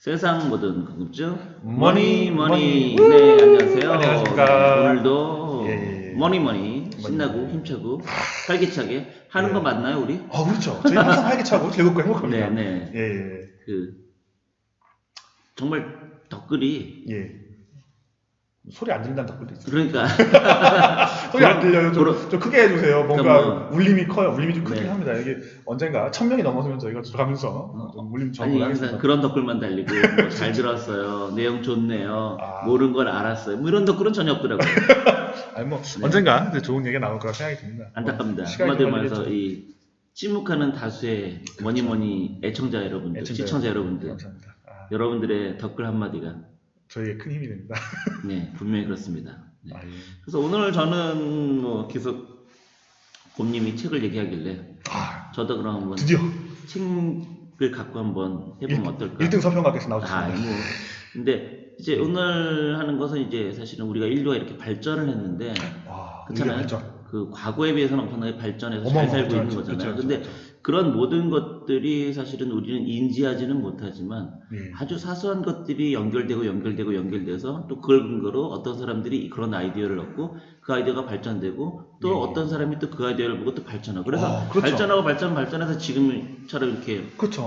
세상 모든 궁금증 머니, 머니. 머니. 네, 안녕하세요. 안녕하십니까. 오늘도 예. 머니 신나고 힘차고 활기차게 하는 예. 거 맞나요, 우리? 그렇죠. 저희 항상 활기차고 즐겁고 행복합니다. 네. 예. 정말 댓글이 예. 소리 안 들린다는 댓글도 있어요. 그러니까 소리 안 들려요. 좀 크게 해주세요. 뭔가 그러니까 울림이 커요. 울림이 좀 크긴 네. 합니다. 이게 언젠가 1000명이 넘어서면 저희가 들어가면서 좀 울림 아니 정보를 항상 하겠습니다. 그런 댓글만 달리고 뭐 잘 들었어요, 내용 좋네요, 모르는 걸 알았어요, 뭐 이런 댓글은 전혀 없더라고요. 아니 뭐 네. 언젠가 이제 좋은 얘기가 나올 거라 생각이 듭니다. 안타깝니다. 시간이 한마디로 좀 말해서 걸리겠죠. 이 침묵하는 다수의 머니 애청자 여러분들, 시청자 여러분들, 감사합니다. 여러분들의 댓글 한마디가 저희의 큰 힘이 됩니다. 네, 분명히 그렇습니다. 네. 예. 그래서 오늘 저는 뭐 계속 곰님이 책을 얘기하길래 저도 그럼 한번 드디어 책을 갖고 한번 해보면 어떨까? 1등 서평가께서 나오셨습니다. 뭐 근데 이제 오늘 하는 것은 이제 사실은 우리가 인류가 이렇게 발전을 했는데 그렇잖아요. 그 과거에 비해서는 엄청나게 발전해서 잘 살고 있는 거잖아요. 근데 그런 모든 것들이 사실은 우리는 인지하지는 못하지만 아주 사소한 것들이 연결돼서 또 그걸 근거로 어떤 사람들이 그런 아이디어를 얻고 그 아이디어가 발전되고 또 어떤 사람이 또 그 아이디어를 보고 또 발전하고 그래서 발전하고 발전해서 지금처럼 이렇게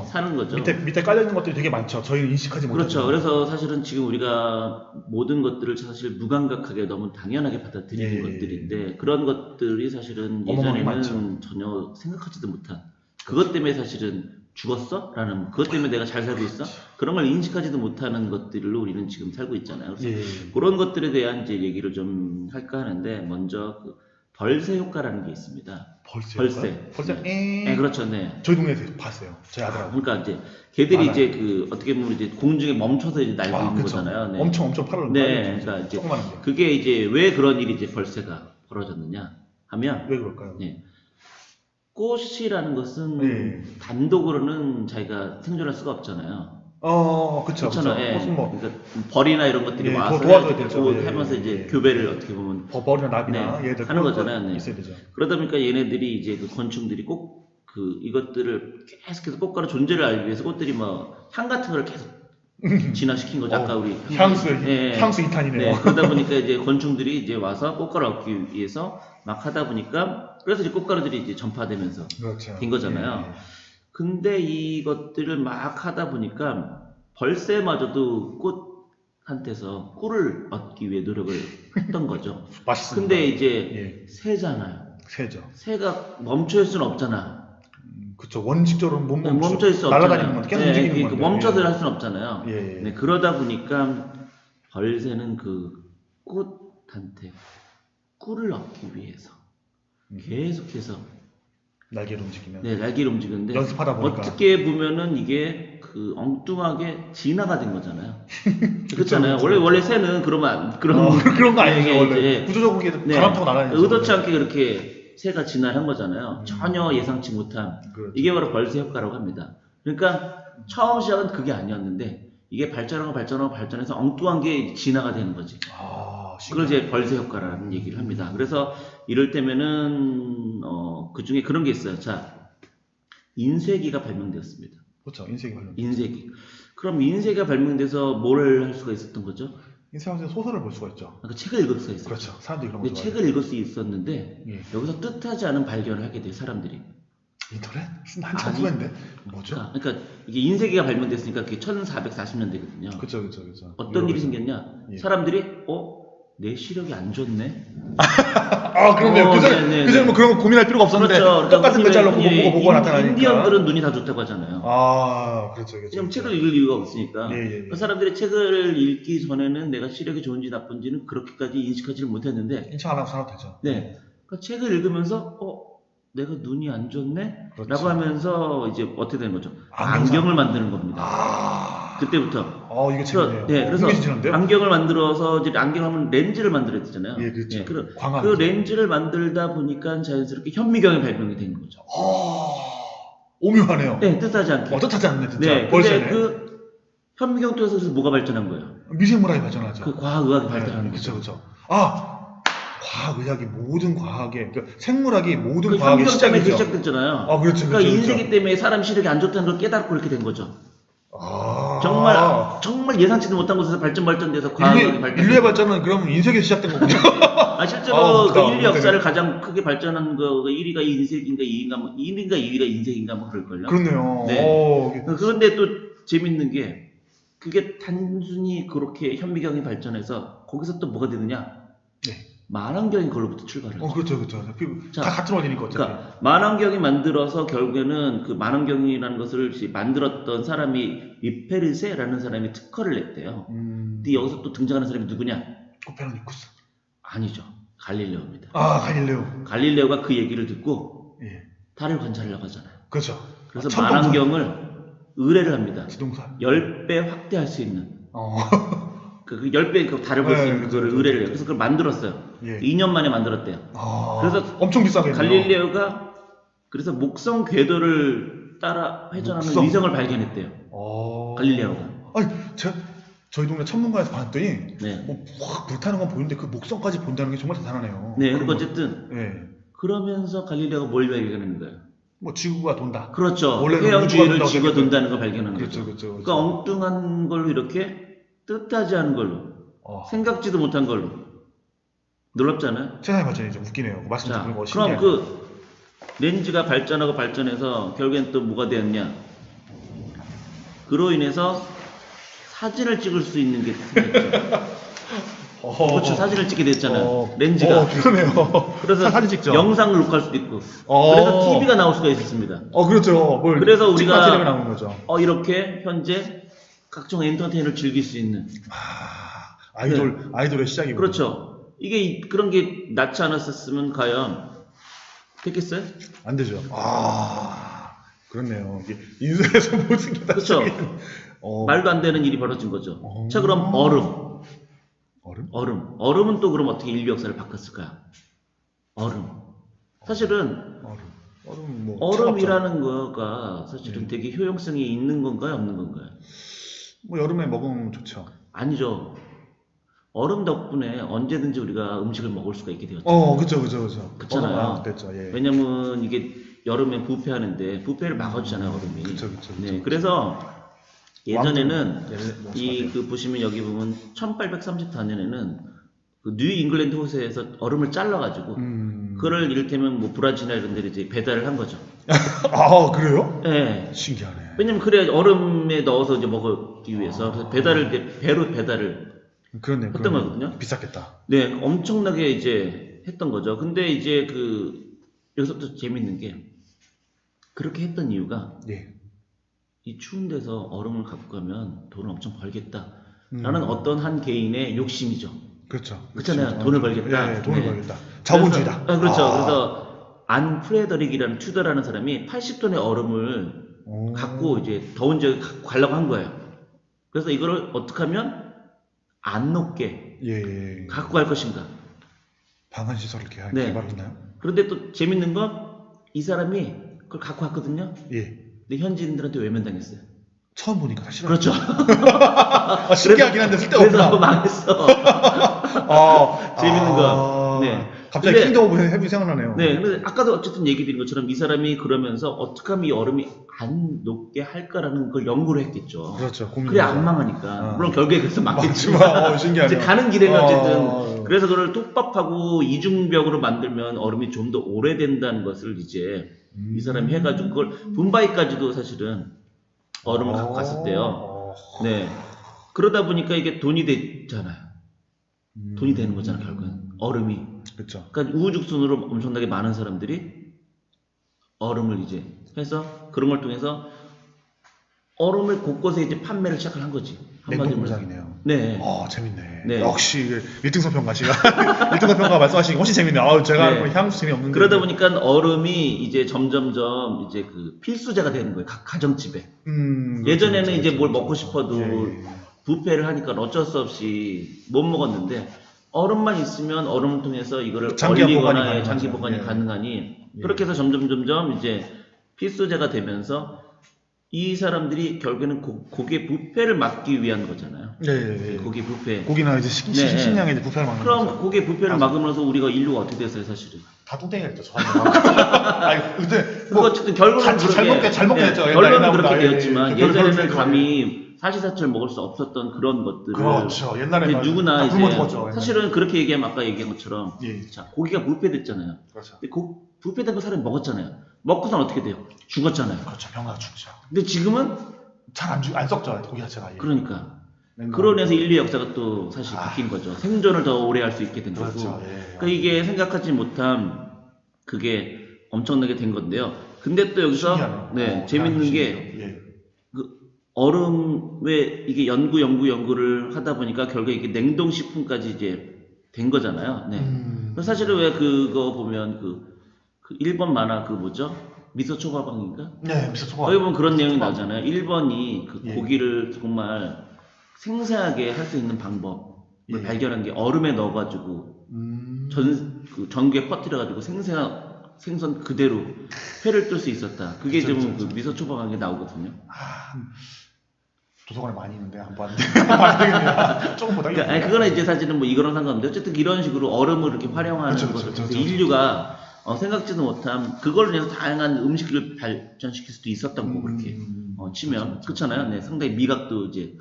사는 거죠. 밑에 깔려있는 것들이 되게 많죠. 저희는 인식하지 못하죠. 그렇죠. 그래서 사실은 지금 우리가 모든 것들을 사실 무감각하게 너무 당연하게 받아들이는 것들인데 그런 것들이 사실은 예전에는 전혀 생각하지도 못한 그것 때문에 사실은 죽었어? 라는 그것 때문에 내가 잘 살고 있어? 그런 걸 인식하지도 못하는 것들로 우리는 지금 살고 있잖아요. 그래서 그런 것들에 대한 이제 얘기를 좀 할까 하는데 먼저 그 벌새 효과라는 게 있습니다. 벌새. 네, 그렇죠. 네. 저희 동네에서 봤어요. 저희 아들하고. 그러니까 이제 걔들이 이제 그 어떻게 보면 이제 공중에 멈춰서 이제 날고 있는 거잖아요. 네. 엄청 팔을. 네. 그러니까 이제 그게 이제 왜 그런 일이 이제 벌새가 벌어졌느냐 하면 왜 그럴까요? 네. 꽃이라는 것은 단독으로는 자기가 생존할 수가 없잖아요. 그쵸. 그러니까 벌이나 이런 것들이 와서 도와줘야 되죠. 하면서 이제 교배를 어떻게 보면 벌이나 나비나 얘들 하는 거잖아요. 네. 있어야 되죠. 그러다 보니까 얘네들이 이제 그 곤충들이 꼭 그 이것들을 계속해서 꽃가루 존재를 알기 위해서 꽃들이 뭐 향 같은 걸 계속 진화시킨 거죠. 아까 우리 향수 2탄이네요. 네, 그러다 보니까 이제 곤충들이 이제 와서 꽃가루 얻기 위해서 막 하다 보니까 그래서 이제 꽃가루들이 이제 전파되면서 된 거잖아요. 근데 이것들을 막 하다 보니까 벌새마저도 꽃한테서 꿀을 얻기 위해 노력을 했던 거죠. 맛있습니다. 근데 이제 새잖아요. 새가 멈춰 있을 수는 없잖아. 그쵸. 원칙적으로 못 멈춰 있을 수 없잖아요. 날아다니는 건 계속 움직이는 건데. 멈춰들 할 수는 없잖아요. 네, 그러다 보니까 벌새는 그 꽃한테 꿀을 얻기 위해서 계속해서 날개를 움직이면. 네, 날개를 움직이는데 연습하다 보니까 어떻게 보면은 이게 그 엉뚱하게 진화가 된 거잖아요. 그렇잖아요. 원래 새는 그런 거 아니죠. 원래 구조적으로 바람 타고 날아다니죠. 의도치 않게 그렇게 새가 진화한 거잖아요. 전혀 예상치 못한. 이게 바로 벌새 효과라고 합니다. 그러니까 처음 시작은 그게 아니었는데 이게 발전해서 엉뚱한 게 진화가 되는 거지. 그걸 이제 벌새 효과라는 얘기를 합니다. 그래서 이럴 때면은 그 중에 그런 게 있어요. 자, 인쇄기가 발명되었습니다. 그렇죠. 인쇄기. 그럼 인쇄기가 발명돼서 뭘 할 수가 있었던 거죠? 인쇄하면서 소설을 볼 수가 있죠. 그러니까 책을 읽을 수가 있었죠. 그렇죠. 사람들이 그런 거 좋아해요. 책을 읽을 수 있었는데 여기서 뜻하지 않은 발견을 하게 돼요. 사람들이. 인터넷? 한참 후인데 뭐죠? 그러니까 이게 인쇄기가 발명됐으니까 그게 1440년대거든요. 그렇죠. 어떤 일이 생겼냐? 사람들이 내 시력이 안 좋네. 그런데요. 그전에 뭐 그런 거 고민할 필요가 없었는데 그렇죠. 똑같은 글자로 보고 나타나니까. 인디언들은 눈이 다 좋다고 하잖아요. 그렇죠. 지금 책을 읽을 이유가 없으니까. 그 사람들이 책을 읽기 전에는 내가 시력이 좋은지 나쁜지는 그렇게까지 인식하지를 못했는데. 인식 안 하고 살아도 되죠. 네. 그러니까 책을 읽으면서 내가 눈이 안 좋네? 라고 하면서 이제 어떻게 되는 거죠? 안경을 만드는 겁니다. 그때부터. 이게 재밌네요. 네, 그래서 안경을 만들어서 이제 안경하면 렌즈를 만들어야 되잖아요. 그렇죠. 그 렌즈를 만들다 보니까 자연스럽게 현미경이 발명이 된 거죠. 오묘하네요. 네, 뜻하지 않게. 뜻하지 않네, 진짜. 네, 근데 그 현미경 통해서 뭐가 발전한 거예요? 미생물학이 발전하죠. 그 과학의학이 발전하는 거죠. 그렇죠. 과학의학이 모든 과학의, 그러니까 생물학이 모든 과학의 시작이죠. 시작됐잖아요. 그렇죠. 그러니까 인쇄기 때문에 사람 시력이 안 좋다는 걸 깨닫고 이렇게 된 거죠. 정말 정말 예상치도 못한 곳에서 발전돼서 과학이 인류의 발전은 그럼 인색에서 시작된 거군요. 실제로 그 인류 역사를 가장 크게 발전한 거 1위가 인색인가 2위인가 1위인가 2위가 인색인가 뭐 그럴걸요. 그렇네요. 네. 그런데 또 재밌는 게 그게 단순히 그렇게 현미경이 발전해서 거기서 또 뭐가 되느냐? 네. 만환경이 그걸로부터 출발을 하죠. 그렇죠. 다 같은 원리니까 어차피. 그러니까 만환경이 만들어서 결국에는 그 만환경이라는 것을 만들었던 사람이 위페르세라는 사람이 특허를 냈대요. 근데 여기서 또 등장하는 사람이 누구냐? 코페르니쿠스. 아니죠. 갈릴레오입니다. 갈릴레오. 갈릴레오가 그 얘기를 듣고 예. 달을 관찰하려고 하잖아요. 그렇죠. 그래서 만환경을 의뢰를 합니다. 지동사. 10배 확대할 수 있는. 그 10배 그 달을 볼 수 있는 그거를 의뢰를 해요. 그래서 그걸 만들었어요. 예. 2년 만에 만들었대요. 그래서 엄청 비싸겠네요. 갈릴레오가 그래서 목성 궤도를 따라 회전하는 위성을 발견했대요. 갈릴레오가. 아니, 저희 동네 천문가에서 봤더니 네. 확 불타는 건 보이는데 그 목성까지 본다는 게 정말 대단하네요. 네, 그리고 어쨌든 네. 그러면서 갈릴레오가 뭘 발견했는 거예요? 뭐 지구가 돈다. 그렇죠. 해양 주위를 지구가 돈다는 걸 발견한 거죠. 그렇죠. 그러니까 엉뚱한 걸로 이렇게 뜻하지 않은 걸로 생각지도 못한 걸로 놀랍잖아요. 세상의 발전이 좀 웃기네요. 말씀 듣는 거 신기해요. 그럼 그 렌즈가 발전하고 발전해서 결국엔 또 뭐가 되었냐? 그로 인해서 사진을 찍을 수 있는 게 생겼죠. 그렇죠. 사진을 찍게 됐잖아요. 렌즈가. 그러네요. 그래서 사진 찍죠. 영상을 녹화할 수도 있고. 그래서 TV가 나올 수가 있었습니다. 그렇죠. 그래서 우리가 나오는 거죠. 이렇게 현재 각종 엔터테인을 즐길 수 있는 아이돌의 시작이고. 그렇죠. 이게 그런 게 낫지 않았었으면 과연 됐겠어요? 안 되죠. 그렇네요. 인생에서 모든 게 다 그렇죠. 말도 안 되는 일이 벌어진 거죠. 자, 그럼 얼음은 또 그럼 어떻게 인류 역사를 바꿨을까요? 사실은 얼음이라는 거가 사실은 되게 효용성이 있는 건가요, 없는 건가요? 뭐 여름에 먹으면 좋죠. 아니죠. 얼음 덕분에 언제든지 우리가 음식을 먹을 수가 있게 되었죠. 그렇죠. 그렇잖아요. 됐죠. 예. 왜냐면 이게 여름에 부페하는데 부페를 막아주잖아요, 얼음이. 그렇죠. 네, 그래서 예전에는 그 보시면 여기 보면 1834년에는 그 뉴 잉글랜드 호수에서 얼음을 잘라가지고 그걸 이를테면 뭐 브라질이나 이런 데 이제 배달을 한 거죠. 그래요? 네. 신기하네. 왜냐면 그래 얼음에 넣어서 이제 먹기 위해서 그래서 배달을 이제 배로 배달을 했던 거거든요. 비쌌겠다. 네, 엄청나게 이제 했던 거죠. 근데 이제 여기서부터 재밌는 게 그렇게 했던 이유가 이 추운 데서 얼음을 갖고 가면 돈을 엄청 벌겠다라는 어떤 한 개인의 욕심이죠. 그렇죠. 그렇잖아요. 돈을 벌겠다. 네, 돈을 벌겠다. 자본주의다. 그렇죠. 그래서 안 프레더릭이라는 튜더라는 사람이 80톤의 얼음을 갖고 이제 더운 지역에 갖고 가려고 한 거예요. 그래서 이거를 어떻게 하면 안 녹게 갖고 갈 것인가. 방한 시설을 개발했나요? 그런데 또 재밌는 건 이 사람이 그걸 갖고 왔거든요. 근데 현지인들한테 외면당했어요. 처음 보니까 사실은. 그렇죠. 신기하긴 한데 쓸데없구나. 그래서 망했어. 재밌는 거. 네. 갑자기 킹덤 오브 헤비 생각나네요. 네. 근데 아까도 어쨌든 얘기 드린 것처럼 이 사람이 그러면서 어떻게 하면 이 얼음이 안 녹게 할까라는 걸 연구를 했겠죠. 그렇죠. 그래 안 망하니까. 물론 결국에 그래서 망했지만. 신기하네요. 이제 가는 길에는 어쨌든 그래서 그걸 톱밥하고 이중벽으로 만들면 얼음이 좀 더 오래된다는 것을 이제 이 사람이 해가지고 그걸 붐바이까지도 사실은 얼음을 갖고 갔었대요. 네. 그러다 보니까 이게 돈이 됐잖아요. 돈이 되는 거잖아요, 결국은. 얼음이. 그렇죠. 그러니까 우후죽순으로 엄청나게 많은 사람들이 얼음을 이제 해서 그런 걸 통해서 얼음을 곳곳에 이제 판매를 시작을 한 거지. 냉동 공장이네요. 네. 재밌네. 네. 역시 1등석 평가 씨가 1등석 평가 말씀하시기 훨씬 재밌네요. 제가 네. 향수 재미없는데. 그러다 보니까 얼음이 이제 점점점 이제 그 필수제가 되는 거예요. 각 가정집에. 예전에는 그렇죠, 이제 뭘 먹고 싶어도 뷔페를 하니까 어쩔 수 없이 못 먹었는데 얼음만 있으면 얼음을 통해서 이거를 얼리거나 장기 보관이 가능하니 그렇게 해서 점점 이제 필수제가 되면서 이 사람들이 결국에는 고기의 뷔페를 막기 위한 거잖아요. 고기 뷔페. 고기나 이제 식량에 이제 뷔페를 막는 그럼 거죠. 고기의 뷔페를 막으면서 우리가 인류가 어떻게 됐어요, 사실은? 다 뚱땡이가 됐죠. 근데 어쨌든 결론은 잘 먹게 됐죠. 결론은 그렇게 되었지만 예전에는 감히 사시사철 먹을 수 없었던 그런 것들을 그렇죠. 옛날에 누구나 이제 먹었죠, 사실은 그렇게 얘기하면 아까 얘기한 것처럼 예. 자 고기가 부패됐잖아요. 그렇죠. 근데 부패된 거 사람이 먹었잖아요. 먹고선 어떻게 돼요? 죽었잖아요. 그렇죠. 병나가 죽죠. 근데 지금은 잘 안 썩죠. 고기 자체가. 예. 그러니까 그러면서 인류 역사가 또 사실 바뀐 거죠. 생존을 더 오래 할 수 있게 된 거고. 그렇죠. 예. 그러니까 이게 생각하지 못한 그게 엄청나게 된 건데요. 근데 또 여기서 신기하네요. 재밌는 게 예. 그 얼음 왜 이게 연구를 하다 보니까 결국에 이게 냉동 식품까지 이제 된 거잖아요. 네. 그래서 사실은 왜 그거 보면 그 일본 만화 그 뭐죠? 미소 초밥왕인가? 네, 미소 초밥. 거기 보면 그런 내용이 나오잖아요. 일본이 그 예. 고기를 정말 생생하게 할 수 있는 방법을 예. 발견한 게 얼음에 넣어가지고 전기에 퍼뜨려가지고 생선 그대로 회를 뜰 수 있었다. 그게 좀 그 미소 초밥왕에 나오거든요. 도서관에 많이 있는데 안 봤는데 봐야 되겠네요. 조금 보다. 그러니까 그거는 이제 사실은 뭐 이거랑 상관없는데 어쨌든 이런 식으로 얼음을 이렇게 활용하는 것을 인류가 생각지도 못한 그걸 위해서 다양한 음식을 발전시킬 수도 있었던 거고 그렇게 치면 그렇잖아요. 네, 상당히 미각도 이제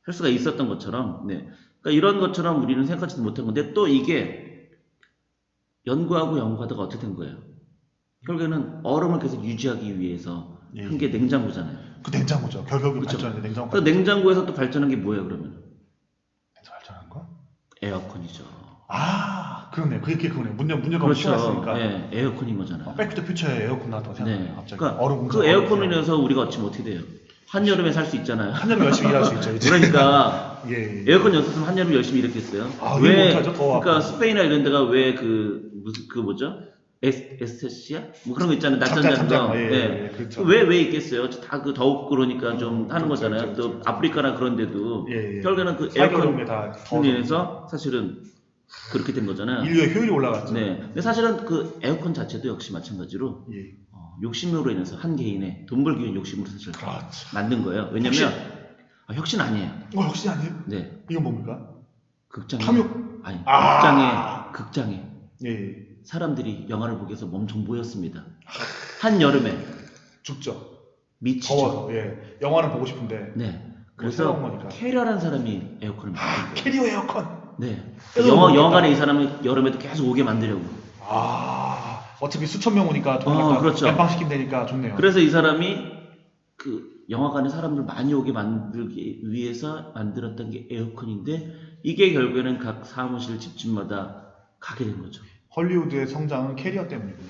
할 수가 있었던 것처럼, 네, 그러니까 이런 것처럼 우리는 생각지도 못한 건데 또 이게 연구하다가 어떻게 된 거예요? 결국에는 얼음을 계속 유지하기 위해서 한 게 냉장고잖아요. 그 냉장고죠. 결국은 발전한 게 냉장고. 그 냉장고에서 또 발전한 게 뭐예요, 그러면? 발전한 거? 에어컨이죠. 그러네. 그게 그거네. 문제가 그렇죠. 심했으니까. 네, 에어컨인 거잖아요. 백투더퓨처에 에어컨 나왔다고 생각해요. 네. 갑자기. 그러니까 그 에어컨으로 인해서 우리가 어떻게 돼요? 한여름에 살 수 있잖아요. 한여름 열심히 일할 수 있죠. 이제. 그러니까 예. 에어컨이 없었으면 한여름 열심히 일했겠어요. 왜 못하죠? 그러니까 스페인이나 이런 데가 왜 그 뭐죠? 에스테시아? 뭐 그런 거 있잖아요. 낮잠 자는 거. 네. 그렇죠. 왜 있겠어요? 다 그 더욱 그러니까 좀 하는 그렇죠, 거잖아요. 그렇죠, 또 아프리카나 그런 데도 예. 결국에는 그 에어컨 인해서 사실은 그렇게 된 거잖아요. 인류의 효율이 올라갔죠. 네. 근데 사실은 그 에어컨 자체도 역시 마찬가지로 예. 욕심으로 인해서 한 개인의 돈 벌기 위한 욕심으로 사실 그렇죠. 만든 거예요. 왜냐면 혁신 아니에요. 혁신 아니에요? 네. 이건 뭡니까? 극장에 탐욕? 아니 극장에 예. 사람들이 영화를 보기 위해서 엄청 모였습니다. 한 여름에 죽죠. 미치죠. 더워서. 예. 영화는 보고 싶은데. 네. 그래서 캐리어라는 사람이 에어컨을 만든 거예요. 캐리어 에어컨. 네. 영화관에 이 사람을 여름에도 계속 오게 만들려고. 어차피 수천 명 오니까 그렇죠. 엠빵시키면 되니까 좋네요. 그래서 이 사람이 그 영화관에 사람들 많이 오게 만들기 위해서 만들었던 게 에어컨인데 이게 결국에는 각 사무실 집집마다 가게 된 거죠. 헐리우드의 성장은 캐리어 때문이군요.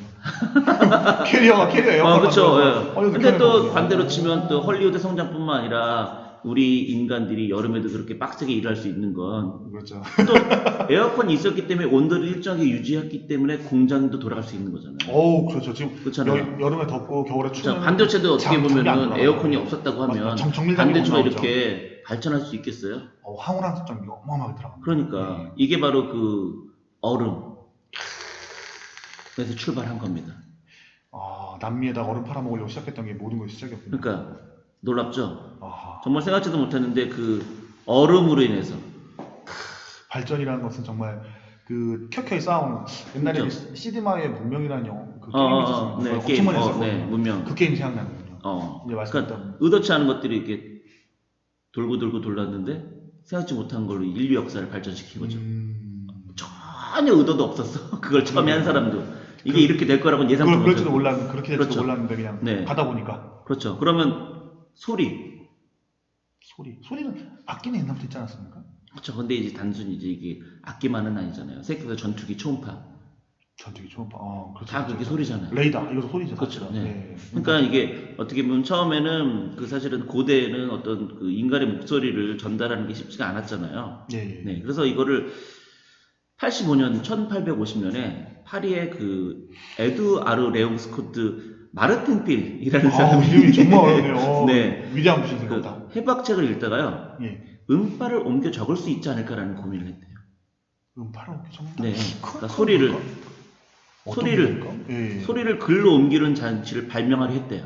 캐리어 에어컨. 그렇죠. 예. 근데 또 반대로 치면 또 헐리우드 성장뿐만 아니라 우리 인간들이 여름에도 그렇게 빡세게 일할 수 있는 건 그렇죠. 또 에어컨이 있었기 때문에 온도를 일정하게 유지했기 때문에 공장도 돌아갈 수 있는 거잖아요. 그렇죠. 지금 그렇잖아요. 여름에 덥고 겨울에 추우면 반도체도 어떻게 보면은 에어컨이 없었다고 하면 반도체가 이렇게 발전할 수 있겠어요? 황홀한 설정이 어마어마하게 들어갑니다. 그러니까 이게 바로 그 얼음에서 출발한 겁니다. 남미에다 얼음 팔아먹으려고 시작했던 게 모든 것이 시작이었군요. 그러니까 놀랍죠? 정말 생각지도 못했는데 그 얼음으로 인해서 발전이라는 것은 정말 그 켜켜이 쌓아온 옛날에 그렇죠. 시드마의 문명이라는 그 게임이 있었습니다. 게임, 문명. 그 게임 생각나거든요. 이제 그러니까 의도치 않은 것들이 이렇게 돌고 돌았는데 생각지 못한 걸로 인류 역사를 발전시킨 거죠. 전혀 의도도 없었어. 그걸 처음에 한 사람도 이게 이렇게 될 거라고는 예상도 못했고. 그렇게 될 줄도 몰랐는데 그냥 가다 보니까. 그렇죠. 그러면 소리는 악기는 옛날부터 있지 않았습니까? 그렇죠. 근데 이제 단순히 이게 악기만은 아니잖아요. 새끼가 전투기, 초음파. 그렇죠. 다 그게 소리잖아요. 레이더, 이것도 소리죠. 그렇죠. 네. 그러니까 이게 어떻게 보면 처음에는 그 사실은 고대에는 어떤 그 인간의 목소리를 전달하는 게 쉽지가 않았잖아요. 네. 그래서 이거를 1850년에 파리의 그 에두아르 레옹 스코트 마르틴필이라는 사람이 이름이 정말 어렵네요. 네. 위대한 분이 생겼다. 해박책을 읽다가요. 음파를 옮겨 적을 수 있지 않을까라는 고민을 했대요. 음파를 옮겨 적는다? 네. 그러니까 소리를 글로 옮기는 장치를 발명하려 했대요.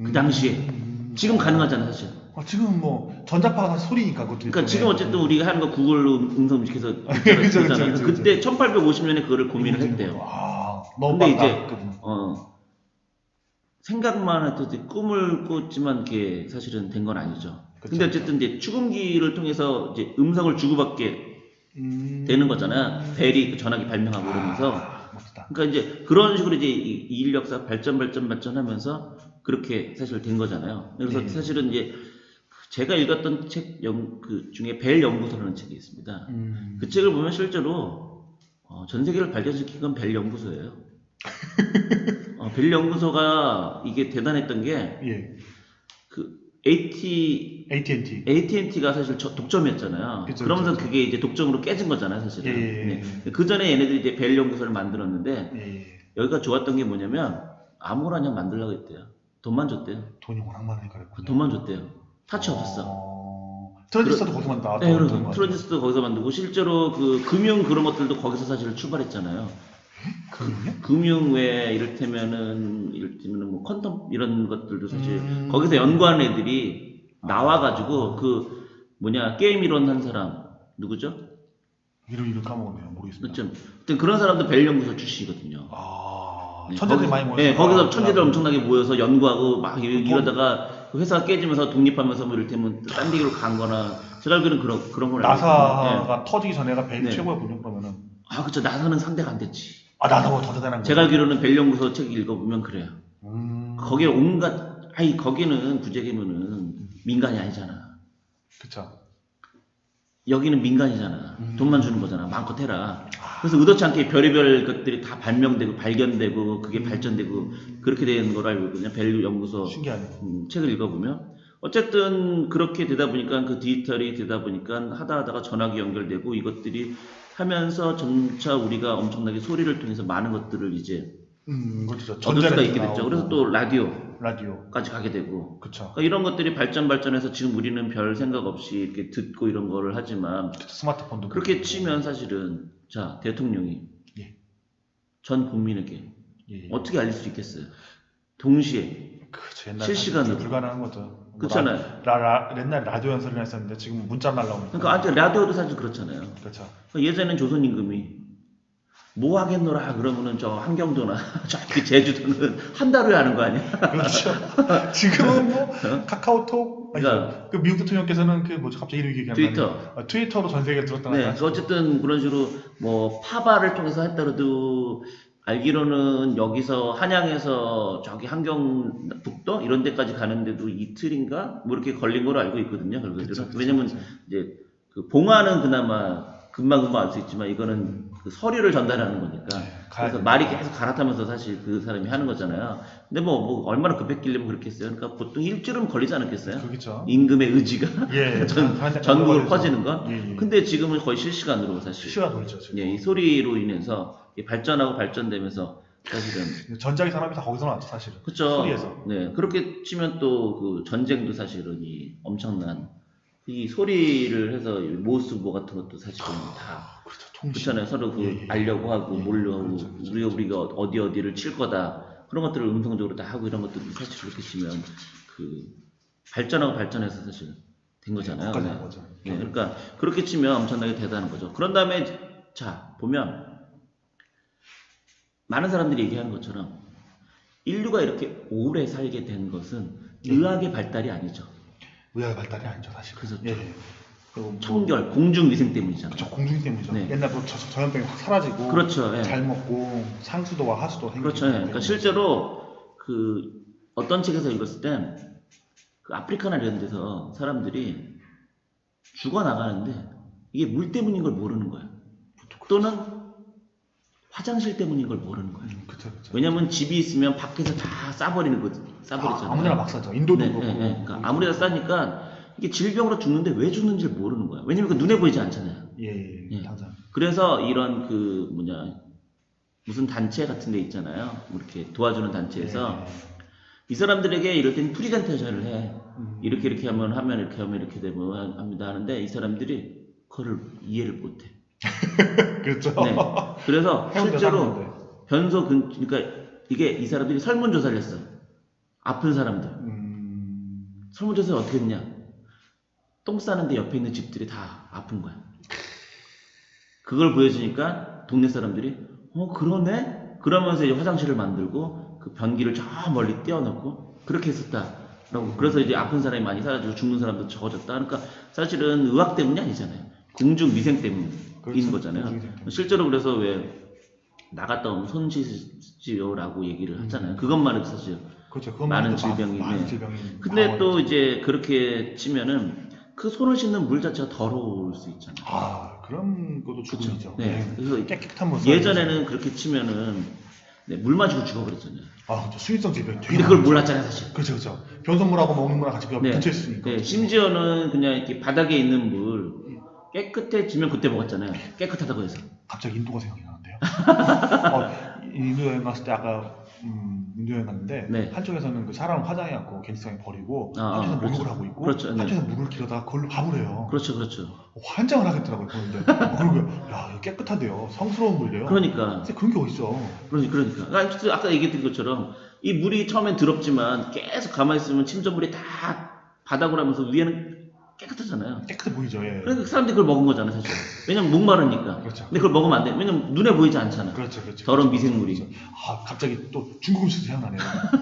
그 당시에. 지금 가능하잖아요, 사실. 지금 뭐 전자파가 소리니까 그것도. 그러니까 지금 어쨌든 우리가 하는 거 구글로 음성 음식해서 그렇잖아요. 그때 1850년에 그거를 고민을 했대요. 근데 이제 생각만 해도 꿈을 꿨지만 그게 사실은 된 건 아니죠. 근데 어쨌든 이제 축음기를 통해서 이제 음성을 주고받게 되는 거잖아요. 벨이 그 전화기 발명하고 그러면서. 그러니까 이제 그런 식으로 이제 이 인력사 발전하면서 그렇게 사실 된 거잖아요. 그래서 사실은 이제 제가 읽었던 책 그 중에 벨 연구소라는 책이 있습니다. 그 책을 보면 실제로 전 세계를 발전시킨 건 벨 연구소예요. 벨 연구소가 이게 대단했던 게 그 AT&T가 사실 독점이었잖아요. 그쵸, 그러면서 그쵸. 그게 이제 독점으로 깨진 거잖아요, 사실은. 그 전에 얘네들이 이제 벨 연구소를 만들었는데 여기가 좋았던 게 뭐냐면 아무거나 그냥 만들려고 했대요. 돈만 줬대요. 돈이 워낙 많으니까 그랬군요. 돈만 줬대요. 타치 없었어. 트랜지스터도 거기서 만들었다. 네, 그래서 트랜지스터 거기서 만들고 실제로 그 금융 그런 것들도 거기서 사실 출발했잖아요. 금융 왜 이를테면은 뭐 퀀텀 이런 것들도 사실 거기서 연구한 애들이 나와가지고 그 뭐냐 게임 이론 한 사람 누구죠? 이름 까먹었네요. 모르겠습니다. 하여튼 그런 사람도 벨 연구소 출신이거든요. 네, 천재들이 많이 모여서. 네, 거기서 천재들 엄청나게 모여서 연구하고 막 이러다가 회사가 깨지면서 독립하면서 뭐 이를테면 딴 데로 간 거나 제가 알기로는 그런 걸 나사가 터지기 전에가 벨이 최고였군요, 그러면은. 그쵸. 나사는 상대가 안 됐지. 나사보다 더 대단한 거. 제가 알기로는 벨 연구소 책 읽어보면 그래요. 거기에 거기는 구제개면은 민간이 아니잖아. 그쵸. 여기는 민간이잖아. 돈만 주는 거잖아. 마음껏 해라. 그래서 의도치 않게 별의별 것들이 다 발견되고 그게 발전되고 그렇게 되는 걸 알고 있거든요. 벨 연구소 신기하네. 책을 읽어보면 어쨌든 그렇게 되다 보니까 그 디지털이 되다 보니까 하다가 전화기 연결되고 이것들이 하면서 점차 우리가 엄청나게 소리를 통해서 많은 것들을 이제 그렇죠. 얻을 수가 있게 됐죠. 그래서 또 라디오까지 가게 되고. 그쵸. 그러니까 이런 것들이 발전해서 지금 우리는 별 생각 없이 이렇게 듣고 이런 거를 하지만 스마트폰도 그렇게 치면 사실은 자 대통령이 전 국민에게 어떻게 알릴 수 있겠어요? 동시에 실시간으로 불가능한 거죠. 그렇잖아요. 옛날 라디오 연설을 했었는데 지금 문자 날라오니까. 그러니까 라디오도 사실 그렇잖아요. 그렇죠. 예전에는 조선 임금이 뭐 하겠노라 그러면은 저 한경도나 저기 제주도는 한 달 후에 하는 거 아니야? 그렇죠. 지금은 뭐 카카오톡, 그러니까 그 미국 대통령께서는 그 뭐죠 갑자기 이름이 기억이 안 나네. 트위터로 전 세계에 들었다는. 네, 어쨌든 그런 식으로 뭐 파바를 통해서 했더라도 알기로는 여기서 한양에서 저기 한경북도 이런 데까지 가는데도 이틀인가 뭐 이렇게 걸린 걸로 알고 있거든요. 왜냐면 이제 그 봉화는 그나마 금방 알 수 있지만 이거는 그 서류를 전달하는 거니까. 그래서 말이 계속 갈아타면서 사실 그 사람이 하는 거잖아요. 근데 뭐 얼마나 급했길래 그렇게 했어요. 그러니까 보통 일주일은 걸리지 않았겠어요? 그렇죠. 임금의 의지가 전국으로 퍼지는 거. 근데 지금은 거의 실시간으로 사실. 실시간으로 그렇죠. 이 소리로 인해서 발전되면서 사실은 전자기 산업이 다 거기서 나왔죠, 사실은. 그렇죠. 소리에서. 네, 그렇게 치면 또 그 전쟁도 사실은 이 엄청난 이 소리를 해서 모스보 같은 것도 사실은 다 그렇잖아요. 서로 알려고 하고 모르려고 우리가 어디를 칠 거다 그런 것들을 음성적으로 다 하고 이런 것들도 사실 그렇게 치면 그 발전해서 사실 된 거잖아요. 네, 그러니까 그렇게 치면 엄청나게 대단한 거죠. 그런 다음에 자 보면 많은 사람들이 얘기하는 것처럼 인류가 이렇게 오래 살게 된 것은 의학의 발달이 아니죠. 의학의 발달이 아니죠, 사실. 그래서 청결, 공중위생 때문이잖아요. 그렇죠, 공중위생 때문이죠. 네. 옛날부터 전염병이 확 사라지고, 그렇죠. 잘 먹고 상수도와 하수도 생기고. 그렇죠. 그러니까 실제로 그 어떤 책에서 읽었을 땐 그 아프리카나 이런 데서 사람들이 죽어 나가는데 이게 물 때문인 걸 모르는 거야. 또는 화장실 때문인 걸 모르는 거예요. 그쵸. 왜냐면 집이 있으면 밖에서 다 싸버리잖아요. 아무데나 막 싸죠. 인도도 그렇고. 그러니까 아무데나 싸니까 이게 질병으로 죽는데 왜 죽는지 모르는 거야. 왜냐면 그 눈에 보이지 않잖아요. 당장. 그래서 이런 그 무슨 단체 같은 데 있잖아요. 이렇게 도와주는 단체에서 이 사람들에게 이럴 땐 프리젠테이션을 해. 이렇게 하면 이렇게 되면 합니다 하는데 이 사람들이 그거를 이해를 못 해. 그렇죠. 네. 그래서 실제로 그러니까 이게 이 사람들이 설문조사를 했어. 아픈 사람들. 설문조사를 어떻게 했냐? 똥 싸는데 옆에 있는 집들이 다 아픈 거야. 그걸 보여주니까 동네 사람들이 그러네? 그러면서 이제 화장실을 만들고 그 변기를 저 멀리 띄워놓고 그렇게 했었다. 그래서 이제 아픈 사람이 많이 사라지고 죽는 사람도 적어졌다. 그러니까 사실은 의학 때문이 아니잖아요. 공중 위생 때문인 그렇죠. 거잖아요. 실제로 그래서 왜 나갔다 오면 손 씻으시오라고 얘기를 하잖아요. 그것만 해도 사실 그렇죠. 많은 질병이. 많은 질병이. 근데 또 이제 그렇게 치면은 그 손을 씻는 물 자체가 더러울 수 있잖아요. 아, 그런 것도 죽음이죠. 네. 그래서 깨끗한 물. 예전에는 그렇게 치면은 물 마시고 죽어버렸잖아요. 아, 그렇죠. 수유성 질병. 근데 그걸 몰랐잖아요, 사실. 그렇죠, 그렇죠. 변성물하고 먹는 거랑 같이 붙여 있으니까. 네, 심지어는 그냥 이렇게 바닥에 있는 물 깨끗해지면 그때 먹었잖아요. 깨끗하다고 해서. 갑자기 인도가 생각이 나는데요. 인도 여행 갔을 때 아까 인도 여행 갔는데 네. 한쪽에서는 그 사람 화장해갖고 겐지상에 버리고 한쪽에서 그렇죠. 목욕을 하고 있고 그렇죠. 한쪽에서 물을 길어다가 그걸로 밥을 해요. 그렇죠. 환장을 하겠더라고요. 그러는데 야, 이거 깨끗하대요. 성스러운 물이에요. 그러니까. 근데 그런 게 어딨어. 그러니까. 아까 얘기했던 것처럼 이 물이 처음엔 더럽지만 계속 가만히 있으면 침전물이 다 바닥으로 하면서 위에는 깨끗하잖아요. 깨끗해 보이죠. 예. 그러니까 사람들이 그걸 먹은 거잖아요, 사실. 왜냐면 목마르니까. 그렇죠. 근데 그걸 먹으면 안 돼. 왜냐면 눈에 보이지 않잖아. 그렇죠. 더러운 미생물이. 그렇죠. 아, 갑자기 또 중국 음식 생각나네요.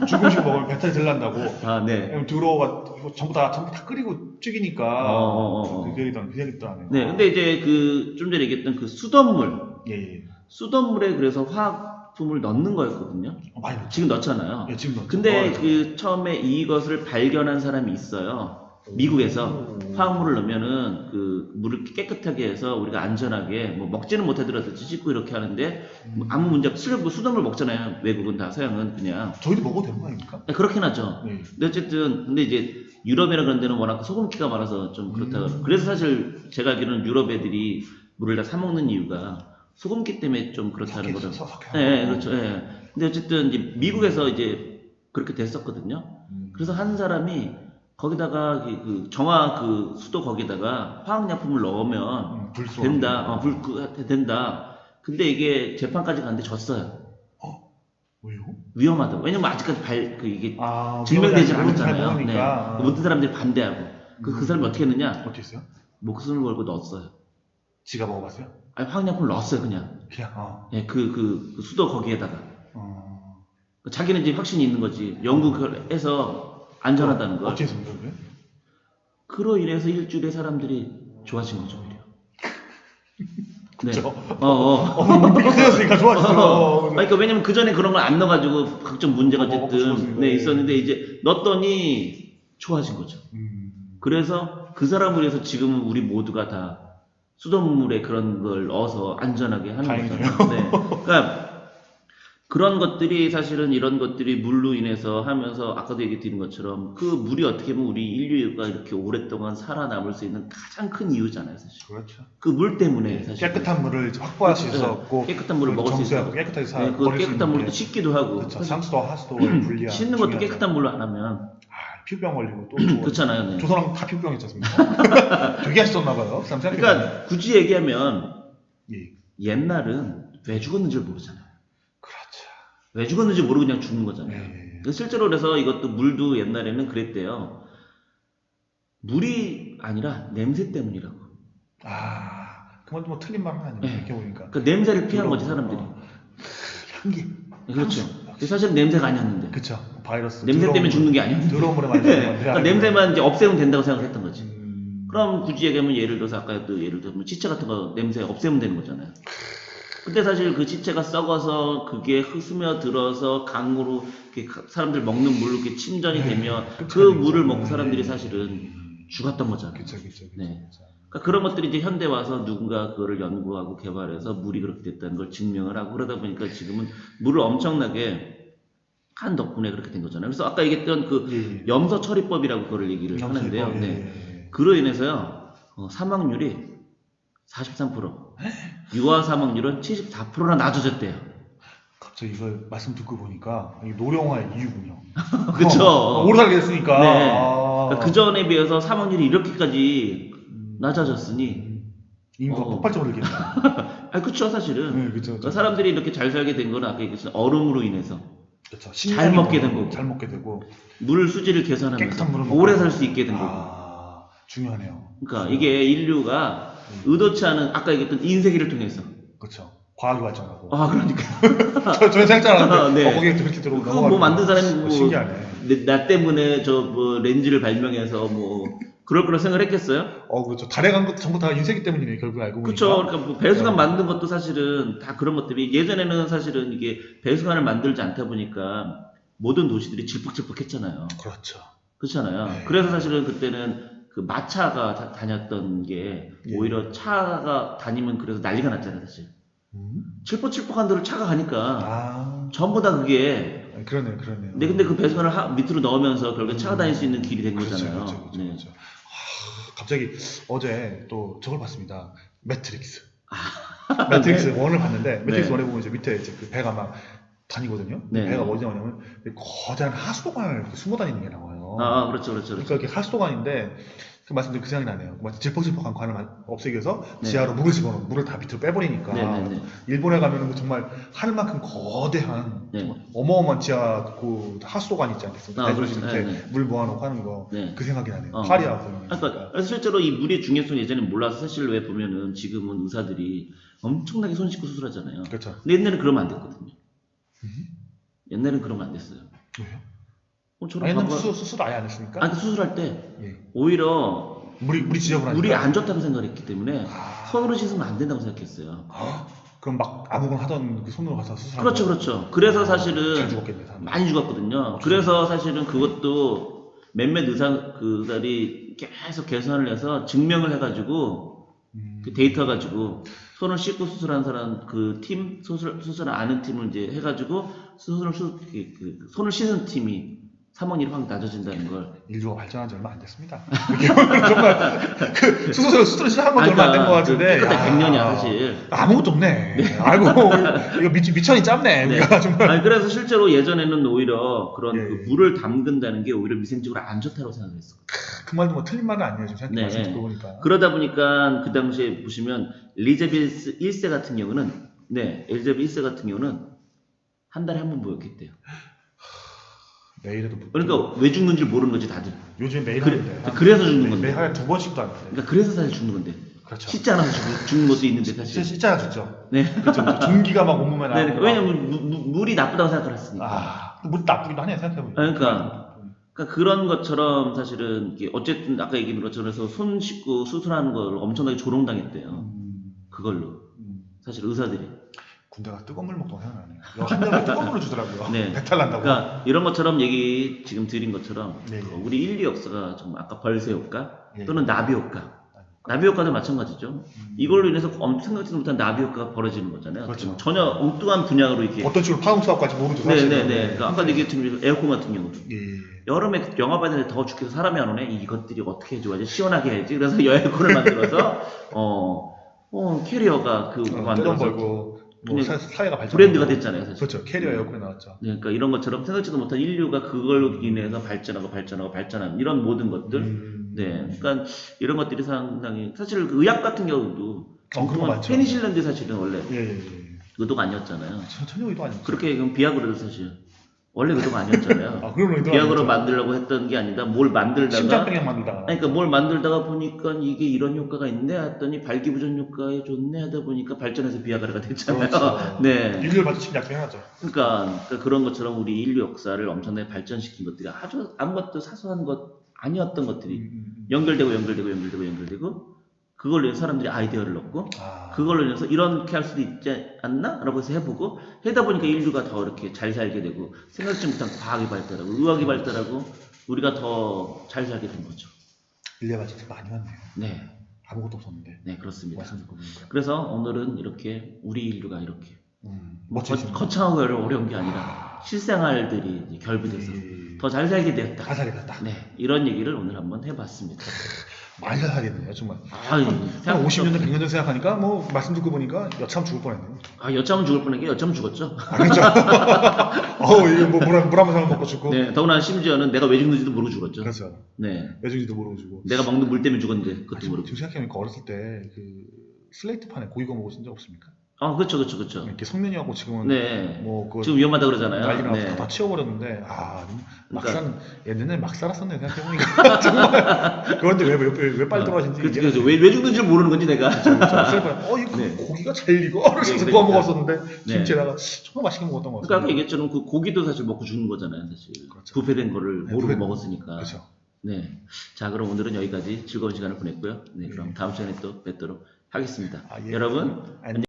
중국 음식 먹으면 배탈이 들난다고. 네. 들어가 전부 다 끓이고 찌기니까. 그 얘기 또 하네요. 네, 근데 이제 좀 전에 얘기했던 그 수돗물. 예. 수돗물에 그래서 화학품을 넣는 거였거든요. 많이 넣죠. 지금 넣잖아요. 예, 지금 넣죠. 근데 처음에 이것을 발견한 사람이 있어요. 미국에서 화학물을 넣으면은 그 물을 깨끗하게 해서 우리가 안전하게 뭐 먹지는 못하더라도 씻고 이렇게 하는데 아무 문제 없고 수돗물 먹잖아요. 외국은 다 서양은 그냥. 저희도 먹어도 되는 거 아닙니까? 네, 그렇긴 하죠. 네. 근데 어쨌든 근데 이제 유럽이나 그런 데는 워낙 소금기가 많아서 좀 그렇다. 그래서 사실 제가 알기로는 유럽 애들이 물을 다 사 먹는 이유가 소금기 때문에 좀 그렇다는 거죠. 네, 그렇죠. 네. 근데 어쨌든 이제 미국에서 이제 그렇게 됐었거든요. 그래서 한 사람이 거기다가 정화 수도 거기다가 화학약품을 넣으면 된다. 된다. 근데 이게 재판까지 갔는데 졌어요. 왜요? 위험하다고. 왜냐면 아직까지 이게 증명되지 않았잖아요. 네. 모든 사람들이 반대하고. 그 사람이 어떻게 했느냐? 어떻게 했어요? 목숨을 걸고 넣었어요. 지가 먹어봤어요? 아니, 화학약품을 넣었어요, 그냥. 예, 그 수도 거기에다가. 자기는 이제 확신이 있는 거지. 연구해서 안전하다는 거. 어떻게 했습니까, 그게? 그로 인해서 일주일에 사람들이 좋아진 거죠, 오히려. 그쵸. 네. 미국이었으니까 좋아졌어요. 그러니까 왜냐면 그 전에 그런 걸 안 넣어가지고 각종 문제가 어쨌든 있었는데 이제 넣었더니 좋아진 거죠. 그래서 그 사람을 위해서 지금은 우리 모두가 다 수돗물에 그런 걸 넣어서 안전하게 하는 거잖아요. 네. 그러니까 그런 것들이 사실은 이런 것들이 물로 인해서 하면서 아까도 얘기 드린 것처럼 그 물이 어떻게 보면 우리 인류가 이렇게 오랫동안 살아남을 수 있는 가장 큰 이유잖아요, 사실. 그렇죠. 그 물 때문에 사실. 깨끗한 물을 확보할 수 있었고, 깨끗한 물을 먹을 수 있었고, 깨끗하게 그 깨끗한 물도 씻기도 하고. 그렇죠. 상수도 하수도를 분리하고. 씻는 것도 깨끗한 물로 안 하면. 피부병 걸리고 또. 그렇잖아요. 네. 조선왕 다 피부병 있지 않습니까? 되게 하셨나봐요. 그러니까 굳이 얘기하면 옛날은 왜 죽었는지를 모르잖아요. 왜 죽었는지 모르고 그냥 죽는 거잖아요. 실제로 그래서 이것도 물도 옛날에는 그랬대요. 물이 아니라 냄새 때문이라고. 그건 뭐 틀린 말은 아니에요. 이렇게 보니까. 그 냄새를 피한 거지, 사람들이. 향기. 그렇죠. 사실 냄새가 아니었는데. 그렇죠. 바이러스. 냄새 때문에 죽는 게 아니었는데. 더러운 물에 많이 죽는 건데. 그러니까 냄새만 이제 없애면 된다고 생각했던 거지. 그럼 굳이 얘기하면 예를 들어서 아까 또 예를 들면 치체 같은 거 냄새 없애면 되는 거잖아요. 근데 사실 그 치체가 썩어서 그게 스며들어서 강으로 사람들 먹는 물로 이렇게 침전이 되면 그 물을 먹고 사람들이 사실은 죽었던 거잖아요. 그쵸. 네. 그러니까 그런 것들이 이제 현대 와서 누군가 그거를 연구하고 개발해서 물이 그렇게 됐다는 걸 증명을 하고 그러다 보니까 지금은 물을 엄청나게 한 덕분에 그렇게 된 거잖아요. 그래서 아까 얘기했던 그 염소 처리법이라고 그걸 얘기를 하는데요. 네. 그로 인해서요, 사망률이 43%, 유아 사망률은 74%나 낮아졌대요. 갑자기 이걸 말씀 듣고 보니까 이게 노령화의 이유군요. 그쵸. 오래 살게 됐으니까. 네. 그러니까 그 전에 비해서 사망률이 이렇게까지 낮아졌으니. 인구가 폭발적으로 늘겠다. 그쵸, 사실은. 네, 그쵸. 그러니까 사람들이 이렇게 잘 살게 된 건 아까 얘기했던 얼음으로 인해서. 그쵸. 잘 먹게 된 거고. 잘 먹게 되고. 물 수질을 개선하면서 깨끗한 물을 오래 살 수 있게 된 거고. 중요하네요. 그러니까 이게 인류가 의도치 않은 아까 얘기했던 인쇄기를 통해서. 그렇죠. 과학이 발전하고. 그러니까. 저는 생각 잘 안 하는데 네. 거기에 그렇게 들어오고. 뭐 만든 사람이 신기하네. 나 때문에 저 뭐 렌즈를 발명해서 뭐 그럴 거라 생각을 했겠어요? 그렇죠. 달에 간 것도 전부 다 인쇄기 때문이네, 결국 알고 보니까. 그렇죠. 그러니까 뭐 배수관 만든 것도 사실은 다 그런 것들이 예전에는 사실은 이게 배수관을 만들지 않다 보니까 모든 도시들이 질퍽질퍽했잖아요. 그렇죠. 그렇잖아요. 네. 그래서 사실은 그때는 그 마차가 다녔던 게 예. 오히려 차가 다니면 그래서 난리가 났잖아요, 사실. 음? 칠퍽칠퍽한 데로 차가 가니까 아, 전부 다 그게. 그러네요. 근데 그 배수관을 밑으로 넣으면서 결국에 차가 다닐 수 있는 길이 된 거잖아요. 그렇죠. 갑자기 어제 또 저걸 봤습니다. 매트릭스. 매트릭스 네. 1을 봤는데, 매트릭스 네. 1에 보면 이제 밑에 이제 그 배가 막 다니거든요. 네. 배가 어디 나오냐면 거대한 하수도관을 이렇게 숨어 다니는 게 나와요. 그렇죠. 그러니까 이렇게 하수도관인데 그 말씀드린 그 생각이 나네요. 마치 질퍽질퍽한 관을 없애기 위해서 네. 지하로 물을 집어넣고 물을 다 밑으로 빼버리니까. 네. 일본에 가면은 정말 하늘만큼 거대한 네. 정말 어마어마한 지하 그 하수도관 있지 않겠습니까? 대도시 그렇죠. 밑에 네. 물 모아놓고 하는 거. 네. 그 생각이 나네요. 어. 파리아 보면. 그러니까 실제로 이 물의 중요성 예전에 몰라서 사실 왜 보면은 지금은 의사들이 엄청나게 손 씻고 수술하잖아요. 그렇죠. 근데 옛날에는 그러면 안 됐거든요. 음? 옛날에는 그러면 안 됐어요. 왜요? 저는 옛날 과거- 수술 아예 안 했습니까? 그 수술할 때 예. 오히려 물이 지저분하니까. 물이 안 좋다고 생각했기 때문에 아. 손으로 씻으면 안 된다고 생각했어요. 그럼 막 아무거나 하던 그 손으로 가서 수술하는 그렇죠. 그래서 잘 사실은 죽었겠네, 사람. 많이 죽었거든요. 그래서 사실은 그것도 몇몇 의사들이 계속 개선을 해서 증명을 해가지고 그 데이터 가지고 손을 씻고 수술한 사람 그 팀 수술 아는 팀을 이제 해가지고 손을 씻은 팀이 사망률이 확 낮아진다는 걸. 인류가 발전한 지 얼마 안 됐습니다. 정말 그 수술을 시작한 건 얼마 안 된 것 같은데. 그때 100년이야 사실. 아무것도 없네. 알고 이거 미천이 짧네. 네. 우리가 정말. 그래서 실제로 예전에는 오히려 그런 예. 그 물을 담근다는 게 오히려 위생적으로 안 좋다고 생각했어요. 그 말도 뭐 틀린 말은 아니에요. 지금 네. 말씀 듣고 보니까. 그러다 보니까 그 당시에 보시면 엘리자베스 1세 같은 경우는 엘리자베스 1세 같은 경우는 한 달에 한 번 모였겠대요. 매일에도 그러니까 왜 죽는지 모르는 거지 다들. 요즘 매일 하는데. 그래서 죽는 건데. 매일 하루에 2번씩도 하는데. 그러니까 그래서 사실 죽는 건데. 그렇죠. 씻지 않아서 죽는 것도 있는데 사실. 씻잖아 죽죠. 네. 그렇죠. 종기가 막 온몸에 나고. 네. 왜냐면 물이 나쁘다고 생각을 했으니까. 물 나쁘기도 하네 생각해보니까. 그러니까 그런 것처럼 사실은 이게 어쨌든 아까 얘기한 것처럼 해서 손 씻고 수술하는 걸 엄청나게 조롱당했대요. 그걸로. 사실 의사들이. 군대가 뜨거운 물 먹던 생각나네요. 한명에 뜨거운 물을 주더라고요. 네. 배탈 난다고. 그러니까 이런 것처럼 얘기 지금 드린 것처럼 네. 우리 인류 역사가 정말 아까 벌새 효과 네. 또는 나비 효과. 나비 효과도 마찬가지죠. 이걸로 인해서 생각지도 못한 나비 효과가 벌어지는 거잖아요. 그렇죠. 전혀 엉뚱한 분야로 이렇게. 어떤 식으로 파동 수학까지 모르죠. 사실은. 네네네. 그러니까 아까 얘기했던 에어컨 같은 경우도. 예. 여름에 영하 받는데 더 죽겠어 사람이 안 오네. 이것들이 어떻게 해줘야지 시원하게 해야지. 그래서 에어컨을 만들어서 캐리어가 돈 만들어서 벌고 뭐 그냥 사회가 발전. 브랜드가 됐잖아요, 사실. 그렇죠. 캐리어 에어컨이 나왔죠. 네, 그러니까 이런 것처럼 생각지도 못한 인류가 그걸로 인해서 발전한 이런 모든 것들. 네, 그러니까 이런 것들이 상당히 사실 그 의학 같은 경우도 그런 거 많죠. 페니실린도 사실은 원래 예. 의도가 아니었잖아요. 전혀 의도 아니죠. 그렇게 그럼 비아그라도 사실 원래 의도가 아니었잖아요. 그런 의도 비아그라 아니죠. 만들려고 했던 게 아니다. 뭘 만들다가 심장병약 만들다가. 아니, 그러니까 뭘 만들다가 보니까 이게 이런 효과가 있네 했더니 발기부전 효과에 좋네 하다 보니까 발전해서 비아그라가 됐잖아요. 그렇죠. 네. 인류를 마치 약병 하죠. 그러니까 그런 것처럼 우리 인류 역사를 엄청나게 발전시킨 것들이 아주 아무것도 사소한 것 아니었던 것들이 연결되고 그걸로 인해서 사람들이 아이디어를 넣고 그걸로 인해서 이렇게 할 수도 있지 않나? 라고 해서 해보고 하다 보니까 인류가 더 이렇게 잘 살게 되고 생각지 못한 과학이 발달하고 의학이 발달하고 우리가 더 잘 살게 된 거죠. 인류가 진짜 많이 왔네요. 네. 아무것도 없었는데. 네, 그렇습니다. 말씀 듣고 보니까. 그래서 오늘은 이렇게 우리 인류가 이렇게 멋지십니다. 거창하고 어려운 게 아니라 실생활들이 이제 결부돼서 더 잘 살게 되었다. 잘 살게 됐다. 네, 이런 얘기를 오늘 한번 해봤습니다. 많이 잘 살겠네요, 정말. 한 50년 전, 100년 전 생각하니까 뭐 말씀 듣고 보니까 여참 죽을 뻔했네요. 여차하면 죽을 뻔한 게 여차하면 죽었죠. 그렇죠. 이거 뭐 물 한 모상 먹고 죽고. 네, 더구나 심지어는 내가 왜 죽는지도 모르고 죽었죠. 그렇죠. 네, 외중지도 모르고 죽고. 내가 먹는 물 때문에 죽었는데 그것도 모르고. 지금 생각해보니까 어렸을 때 그 슬레이트판에 고기 구워 먹으신 적 없습니까? 그렇죠. 이렇게 석면이하고 지금은 네. 뭐 그거 지금 위험하다 그러잖아요. 난리 나서 네. 다 치워버렸는데 막상 그러니까. 얘네는 막 살았었네 생각해보니까 정말. 그런데 왜 빨리 돌아가신지. 그렇죠. 왜 죽는지 모르는 건지 내가. 이거 네. 고기가 잘 익어. 그래서 그러니까. 구워 먹었었는데 네. 김치에다가 정말 맛있게 먹었던 것 같아요. 그러니까 아까 얘기했처럼 그 고기도 사실 먹고 죽는 거잖아요, 사실. 그렇죠. 부패된 거를 네, 모르고 먹었으니까. 그렇죠. 네. 자, 그럼 오늘은 여기까지 즐거운 시간을 보냈고요. 네, 그럼 다음 시간에 또 뵙도록 하겠습니다. 예. 여러분. 안녕.